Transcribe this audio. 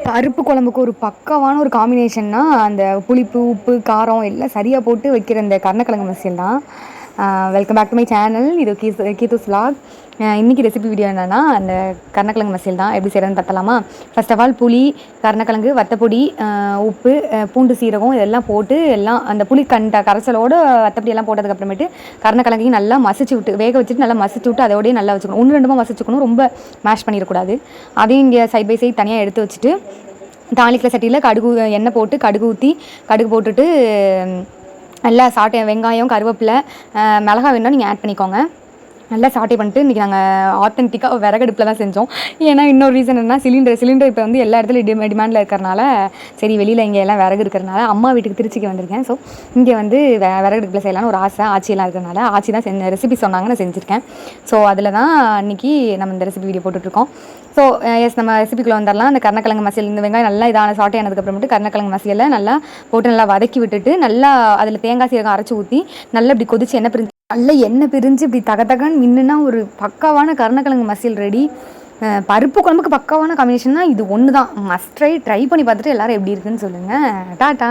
பருப்பு குழம்புக்கு ஒரு பக்காவான ஒரு காம்பினேஷன்னா அந்த புளிப்பு, உப்பு, காரம் எல்லாம் சரியாக போட்டு வைக்கிற இந்த கருணக்கிழங்கு மசியல் தான். Welcome back to my channel. இது கீதூஸ் விலாக். இன்றைக்கி ரெசிபி வீடியோ என்னென்னா அந்த கருணக்கிழங்கு மசியல் தான். எப்படி செய்கிறதுன்னு பார்த்தலாமா? ஃபர்ஸ்ட் ஆஃப் ஆல் புளி, கருணக்கிழங்கு, வத்தப்பொடி, உப்பு, பூண்டு, சீரகம் இதெல்லாம் போட்டு எல்லாம் அந்த புளி கரைசலோடு வத்தப்பொடி எல்லாம் போட்டதுக்கப்புறமேட்டு கருணக்கிழங்கையும் நல்லா மசிச்சு விட்டு வேக வச்சுட்டு நல்லா மசிச்சு விட்டு அதோடய நல்லா வச்சுக்கணும். 1-2 மசிச்சுக்கணும், ரொம்ப மேஷ் பண்ணிடக்கூடாது. அதையும் இங்கே சைட் பை சைட் தனியாக எடுத்து வச்சுட்டு தாளிக்கிற சட்டியில் எண்ணெய் போட்டு கடுகு போட்டுட்டு நல்லா வெங்காயம், கருவேப்பிலை, மிளகாய் வேணும்னா நீங்கள் ஆட் பண்ணிக்கோங்க. நல்லா சாட்டே பண்ணிட்டு இன்றைக்கி நாங்கள் ஆத்தென்டிக்காக விறகடுப்பில் தான் செஞ்சோம். ஏன்னா இன்னொரு ரீசன் என்ன, சிலிண்டர் இப்போ வந்து எல்லா இடத்துலையும் டிமாண்டில் இருக்கிறனால, சரி வெளியில் இங்கே எல்லாம் விறகு இருக்கிறனால அம்மா வீட்டுக்கு திருச்சிக்கு வந்திருக்கேன். ஸோ இங்கே வந்து விறகடுப்பில் செய்யலான்னு ஒரு ஆச்சியெல்லாம் இருக்கிறனால ஆச்சி தான் ரெசிபி சொன்னாங்க, நான் செஞ்சுருக்கேன். ஸோ அதில் தான் இன்றைக்கி நம்ம இந்த ரெசிபி வீடியோ போட்டுட்ருக்கோம். ஸோ எஸ், நம்ம ரெசிபிக்குள்ளே வந்துடலாம். அந்த கருணக்கிழங்கு மசியல், இந்த வெங்காயம் நல்லா இதான சாட்டே ஆனதுக்கப்புறமேட்டு கருணக்கிழங்கு மசியலை நல்லா போட்டு நல்லா வதக்கி விட்டுட்டு நல்லா அதில் தேங்காய் சீரகம் அரைச்சி ஊற்றி நல்லா இப்படி கொதிச்சு எண்ணெய் பிரிஞ்சு இப்படி தகன்னு மின்னுனா ஒரு பக்காவான கருணக்கிழங்கு மசியல் ரெடி. பருப்பு குழம்புக்கு பக்காவான காம்பினேஷன்னா இது ஒன்று தான். மஸ்ட் ட்ரை பண்ணி பார்த்துட்டு எல்லோரும் எப்படி இருக்குன்னு சொல்லுங்கள். டாட்டா.